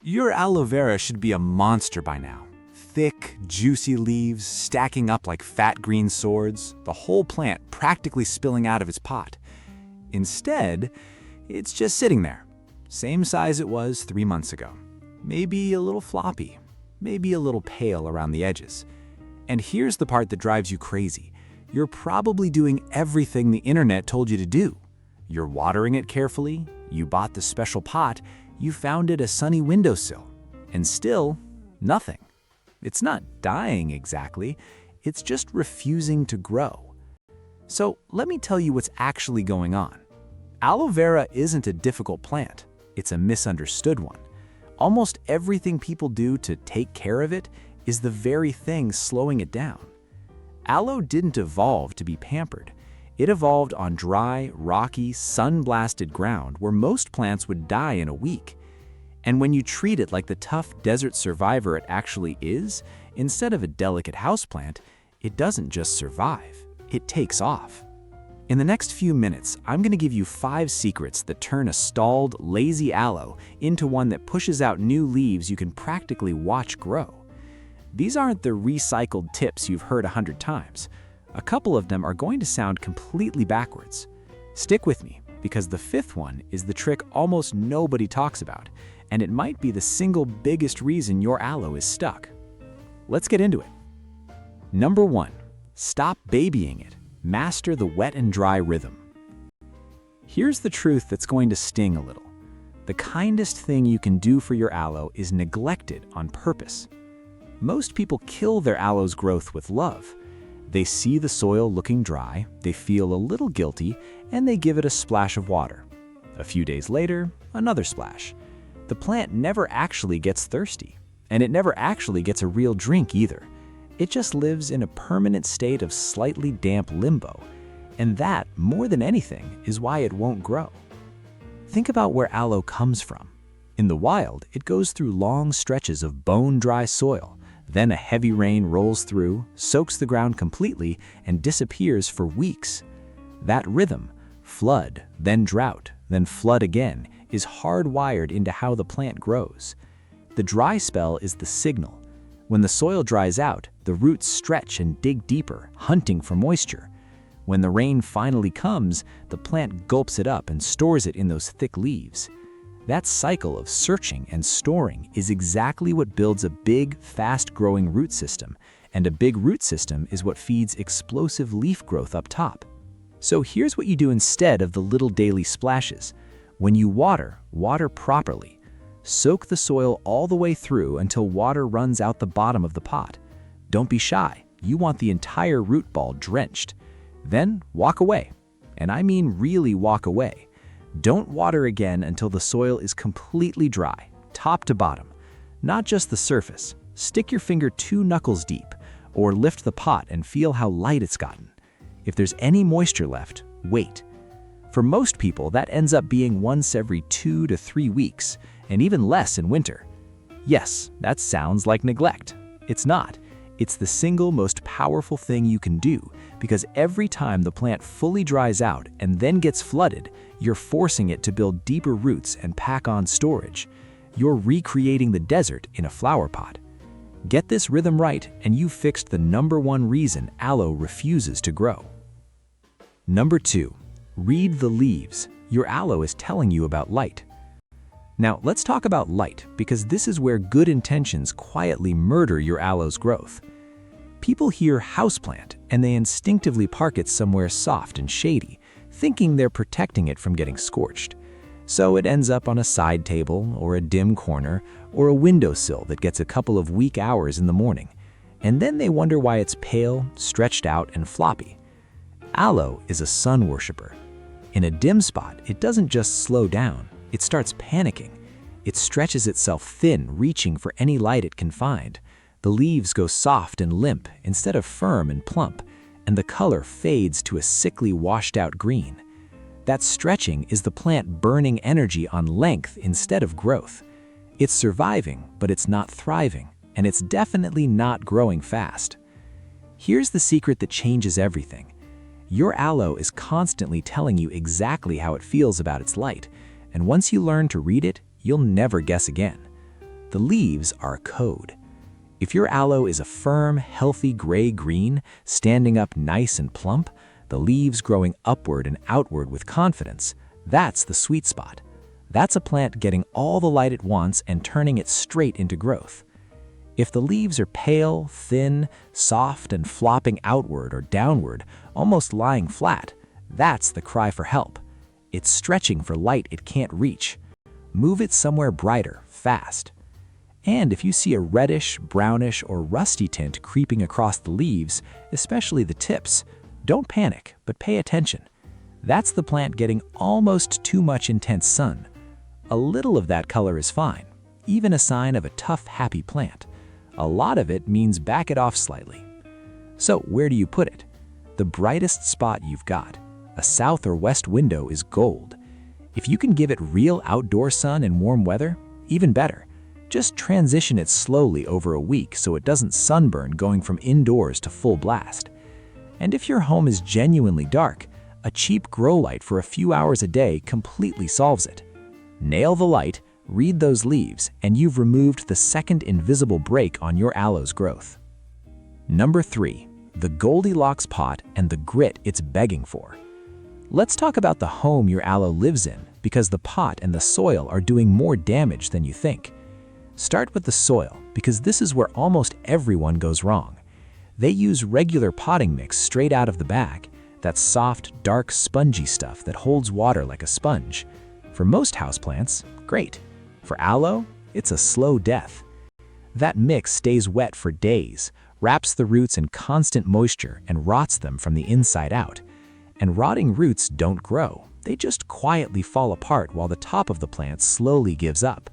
Your aloe vera should be a monster by now. Thick, juicy leaves stacking up like fat green swords, the whole plant practically spilling out of its pot. Instead, it's just sitting there, same size it was 3 months ago. Maybe a little floppy, maybe a little pale around the edges. And here's the part that drives you crazy. You're probably doing everything the internet told you to do. You're watering it carefully, you bought the special pot, you found it a sunny windowsill, and still, nothing. It's not dying exactly, it's just refusing to grow. So let me tell you what's actually going on. Aloe vera isn't a difficult plant, it's a misunderstood one. Almost everything people do to take care of it is the very thing slowing it down. Aloe didn't evolve to be pampered. It evolved on dry, rocky, sun-blasted ground where most plants would die in a week. And when you treat it like the tough desert survivor it actually is, instead of a delicate houseplant, it doesn't just survive, it takes off. In the next few minutes, I'm going to give you 5 secrets that turn a stalled, lazy aloe into one that pushes out new leaves you can practically watch grow. These aren't the recycled tips you've heard 100 times. A couple of them are going to sound completely backwards. Stick with me, because the 5th one is the trick almost nobody talks about, and it might be the single biggest reason your aloe is stuck. Let's get into it. Number 1, stop babying it. Master the wet and dry rhythm. Here's the truth that's going to sting a little. The kindest thing you can do for your aloe is neglect it on purpose. Most people kill their aloe's growth with love. They see the soil looking dry, they feel a little guilty, and they give it a splash of water. A few days later, another splash. The plant never actually gets thirsty, and it never actually gets a real drink either. It just lives in a permanent state of slightly damp limbo, and that, more than anything, is why it won't grow. Think about where aloe comes from. In the wild, it goes through long stretches of bone-dry soil. Then a heavy rain rolls through, soaks the ground completely, and disappears for weeks. That rhythm, flood, then drought, then flood again, is hardwired into how the plant grows. The dry spell is the signal. When the soil dries out, the roots stretch and dig deeper, hunting for moisture. When the rain finally comes, the plant gulps it up and stores it in those thick leaves. That cycle of searching and storing is exactly what builds a big, fast-growing root system, and a big root system is what feeds explosive leaf growth up top. So here's what you do instead of the little daily splashes. When you water, water properly. Soak the soil all the way through until water runs out the bottom of the pot. Don't be shy, you want the entire root ball drenched. Then walk away, and I mean really walk away. Don't water again until the soil is completely dry, top to bottom. Not just the surface. Stick your finger 2 knuckles deep, or lift the pot and feel how light it's gotten. If there's any moisture left, wait. For most people, that ends up being once every 2 to 3 weeks, and even less in winter. Yes, that sounds like neglect. It's not. It's the single most powerful thing you can do, because every time the plant fully dries out and then gets flooded, you're forcing it to build deeper roots and pack on storage. You're recreating the desert in a flower pot. Get this rhythm right, and you've fixed the number 1 reason aloe refuses to grow. Number 2, read the leaves. Your aloe is telling you about light. Now, let's talk about light, because this is where good intentions quietly murder your aloe's growth. People hear houseplant, and they instinctively park it somewhere soft and shady, thinking they're protecting it from getting scorched. So it ends up on a side table, or a dim corner, or a windowsill that gets a couple of weak hours in the morning. And then they wonder why it's pale, stretched out, and floppy. Aloe is a sun worshiper. In a dim spot, it doesn't just slow down. It starts panicking. It stretches itself thin, reaching for any light it can find. The leaves go soft and limp instead of firm and plump, and the color fades to a sickly, washed-out green. That stretching is the plant burning energy on length instead of growth. It's surviving, but it's not thriving, and it's definitely not growing fast. Here's the secret that changes everything. Your aloe is constantly telling you exactly how it feels about its light, and once you learn to read it, you'll never guess again. The leaves are a code. If your aloe is a firm, healthy gray-green, standing up nice and plump, the leaves growing upward and outward with confidence, that's the sweet spot. That's a plant getting all the light it wants and turning it straight into growth. If the leaves are pale, thin, soft, and flopping outward or downward, almost lying flat, that's the cry for help. It's stretching for light it can't reach. Move it somewhere brighter, fast. And if you see a reddish, brownish, or rusty tint creeping across the leaves, especially the tips, don't panic, but pay attention. That's the plant getting almost too much intense sun. A little of that color is fine, even a sign of a tough, happy plant. A lot of it means back it off slightly. So where do you put it? The brightest spot you've got. A south or west window is gold. If you can give it real outdoor sun and warm weather, even better. Just transition it slowly over a week so it doesn't sunburn going from indoors to full blast. And if your home is genuinely dark, a cheap grow light for a few hours a day completely solves it. Nail the light, read those leaves, and you've removed the second invisible brake on your aloe's growth. Number 3, the Goldilocks pot and the grit it's begging for. Let's talk about the home your aloe lives in, because the pot and the soil are doing more damage than you think. Start with the soil, because this is where almost everyone goes wrong. They use regular potting mix straight out of the bag, that soft, dark, spongy stuff that holds water like a sponge. For most houseplants, great. For aloe, it's a slow death. That mix stays wet for days, wraps the roots in constant moisture, and rots them from the inside out. And rotting roots don't grow. They just quietly fall apart while the top of the plant slowly gives up.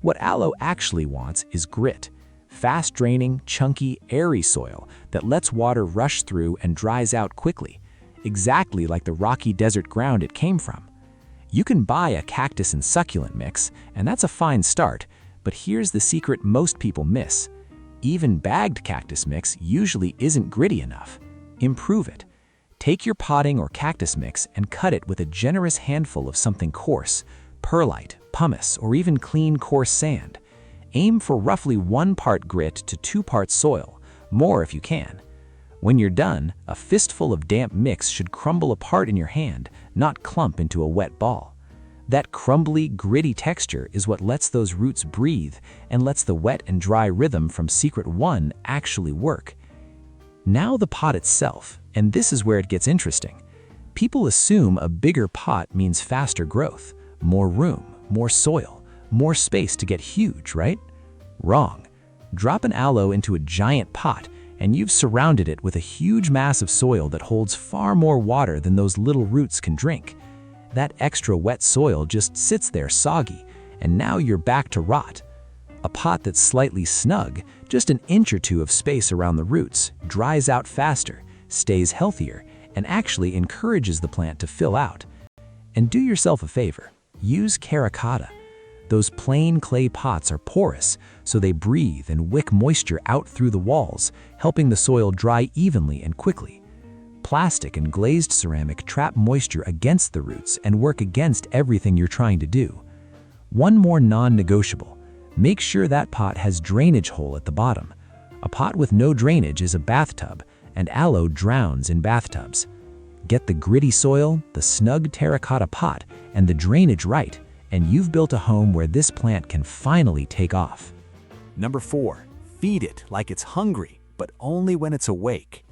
What aloe actually wants is grit, fast-draining, chunky, airy soil that lets water rush through and dries out quickly, exactly like the rocky desert ground it came from. You can buy a cactus and succulent mix, and that's a fine start, but here's the secret most people miss. Even bagged cactus mix usually isn't gritty enough. Improve it. Take your potting or cactus mix and cut it with a generous handful of something coarse, perlite, pumice, or even clean coarse sand. Aim for roughly 1 part grit to 2 parts soil, more if you can. When you're done, a fistful of damp mix should crumble apart in your hand, not clump into a wet ball. That crumbly, gritty texture is what lets those roots breathe and lets the wet and dry rhythm from Secret 1 actually work. Now the pot itself, and this is where it gets interesting. People assume a bigger pot means faster growth, more room, more soil, more space to get huge, right? Wrong. Drop an aloe into a giant pot, and you've surrounded it with a huge mass of soil that holds far more water than those little roots can drink. That extra wet soil just sits there soggy, and now you're back to rot. A pot that's slightly snug, just an inch or two of space around the roots, dries out faster, stays healthier, and actually encourages the plant to fill out. And do yourself a favor, use terracotta. Those plain clay pots are porous, so they breathe and wick moisture out through the walls, helping the soil dry evenly and quickly. Plastic and glazed ceramic trap moisture against the roots and work against everything you're trying to do. One more non-negotiable. Make sure that pot has drainage hole at the bottom. A pot with no drainage is a bathtub, and aloe drowns in bathtubs. Get the gritty soil, the snug terracotta pot, and the drainage right, and you've built a home where this plant can finally take off. Number 4, feed it like it's hungry, but only when it's awake.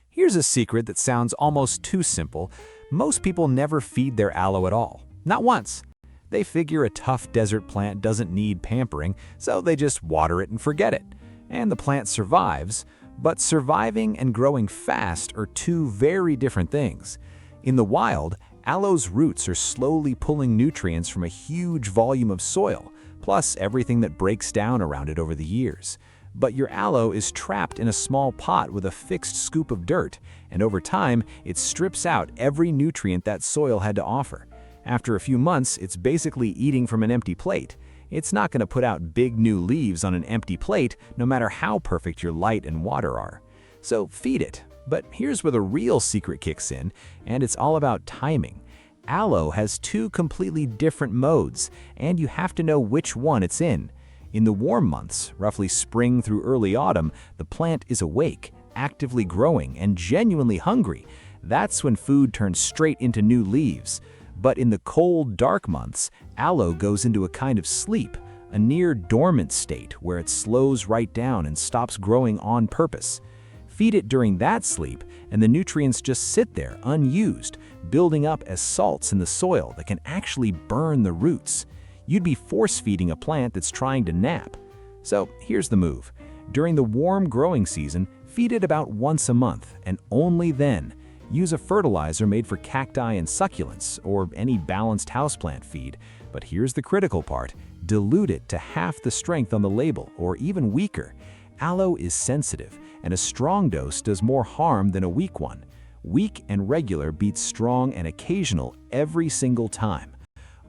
Here's a secret that sounds almost too simple. Most people never feed their aloe at all, not once. They figure a tough desert plant doesn't need pampering, so they just water it and forget it. And the plant survives, but surviving and growing fast are two very different things. In the wild, aloe's roots are slowly pulling nutrients from a huge volume of soil, plus everything that breaks down around it over the years. But your aloe is trapped in a small pot with a fixed scoop of dirt, and over time, it strips out every nutrient that soil had to offer. After a few months, it's basically eating from an empty plate. It's not going to put out big new leaves on an empty plate, no matter how perfect your light and water are. So feed it. But here's where the real secret kicks in, and it's all about timing. Aloe has 2 completely different modes, and you have to know which one it's in. In the warm months, roughly spring through early autumn, the plant is awake, actively growing, and genuinely hungry. That's when food turns straight into new leaves. But in the cold, dark months, aloe goes into a kind of sleep, a near dormant state where it slows right down and stops growing on purpose. Feed it during that sleep, and the nutrients just sit there unused, building up as salts in the soil that can actually burn the roots. You'd be force-feeding a plant that's trying to nap. So here's the move. During the warm growing season, feed it about once a month, and only then. Use a fertilizer made for cacti and succulents, or any balanced houseplant feed. But here's the critical part. Dilute it to half the strength on the label, or even weaker. Aloe is sensitive, and a strong dose does more harm than a weak one. Weak and regular beats strong and occasional every single time.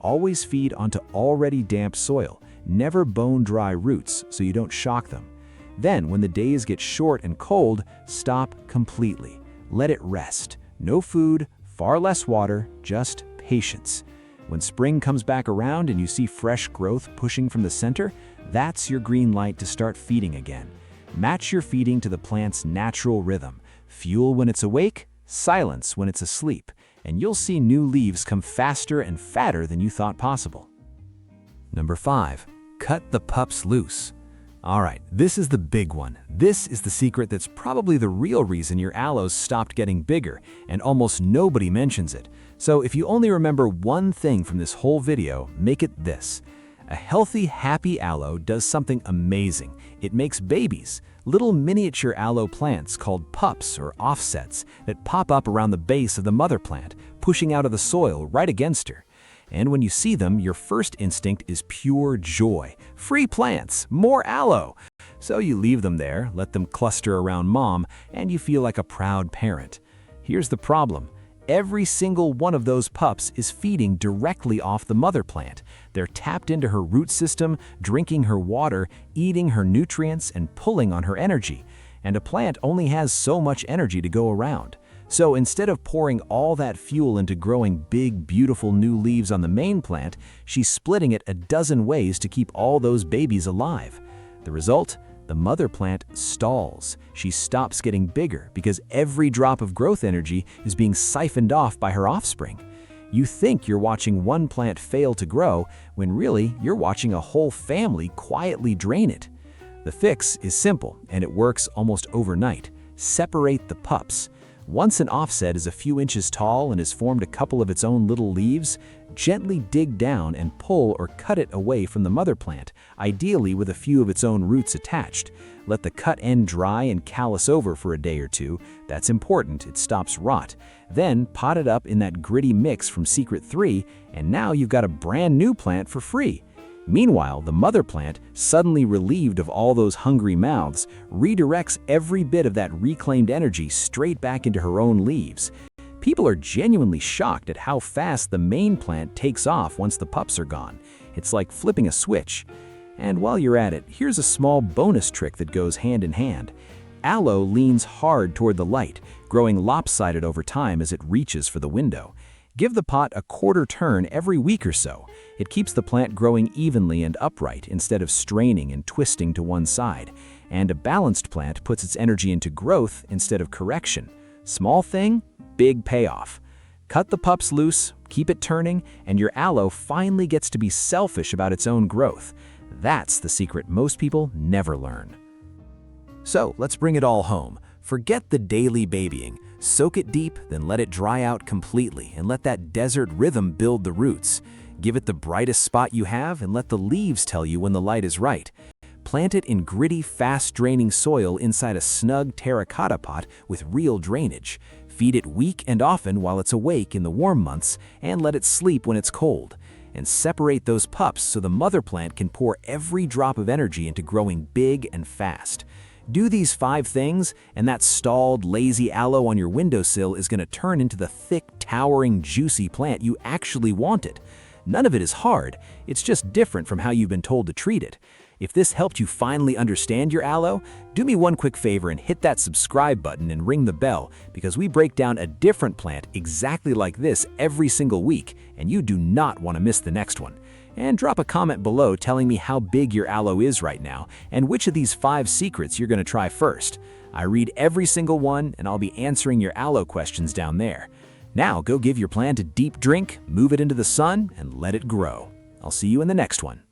Always feed onto already damp soil, never bone-dry roots so you don't shock them. Then, when the days get short and cold, stop completely. Let it rest. No food, far less water, just patience. When spring comes back around and you see fresh growth pushing from the center, that's your green light to start feeding again. Match your feeding to the plant's natural rhythm. Fuel when it's awake, silence when it's asleep, and you'll see new leaves come faster and fatter than you thought possible. Number 5. Cut the pups loose. All right, this is the big one. This is the secret that's probably the real reason your aloes stopped getting bigger, and almost nobody mentions it. So if you only remember one thing from this whole video, make it this. A healthy, happy aloe does something amazing. It makes babies, little miniature aloe plants called pups or offsets that pop up around the base of the mother plant, pushing out of the soil right against her. And when you see them, your first instinct is pure joy. Free plants, more aloe. So you leave them there, let them cluster around mom, and you feel like a proud parent. Here's the problem. Every single one of those pups is feeding directly off the mother plant. They're tapped into her root system, drinking her water, eating her nutrients, and pulling on her energy. And a plant only has so much energy to go around. So instead of pouring all that fuel into growing big, beautiful new leaves on the main plant, she's splitting it a dozen ways to keep all those babies alive. The result? The mother plant stalls. She stops getting bigger because every drop of growth energy is being siphoned off by her offspring. You think you're watching one plant fail to grow, when really you're watching a whole family quietly drain it. The fix is simple, and it works almost overnight. Separate the pups. Once an offset is a few inches tall and has formed a couple of its own little leaves, gently dig down and pull or cut it away from the mother plant, ideally with a few of its own roots attached. Let the cut end dry and callus over for a day or two. That's important, it stops rot. Then pot it up in that gritty mix from Secret 3, and now you've got a brand new plant for free. Meanwhile, the mother plant, suddenly relieved of all those hungry mouths, redirects every bit of that reclaimed energy straight back into her own leaves. People are genuinely shocked at how fast the main plant takes off once the pups are gone. It's like flipping a switch. And while you're at it, here's a small bonus trick that goes hand in hand. Aloe leans hard toward the light, growing lopsided over time as it reaches for the window. Give the pot a quarter turn every week or so. It keeps the plant growing evenly and upright instead of straining and twisting to one side. And a balanced plant puts its energy into growth instead of correction. Small thing, big payoff. Cut the pups loose, keep it turning, and your aloe finally gets to be selfish about its own growth. That's the secret most people never learn. So let's bring it all home. Forget the daily babying. Soak it deep, then let it dry out completely and let that desert rhythm build the roots. Give it the brightest spot you have and let the leaves tell you when the light is right. Plant it in gritty, fast-draining soil inside a snug terracotta pot with real drainage. Feed it weak and often while it's awake in the warm months and let it sleep when it's cold. And separate those pups so the mother plant can pour every drop of energy into growing big and fast. Do these 5 things, and that stalled, lazy aloe on your windowsill is going to turn into the thick, towering, juicy plant you actually wanted. None of it is hard, it's just different from how you've been told to treat it. If this helped you finally understand your aloe, do me one quick favor and hit that subscribe button and ring the bell, because we break down a different plant exactly like this every single week, and you do not want to miss the next one. And drop a comment below telling me how big your aloe is right now and which of these 5 secrets you're going to try first. I read every single one, and I'll be answering your aloe questions down there. Now go give your plant a deep drink, move it into the sun, and let it grow. I'll see you in the next one.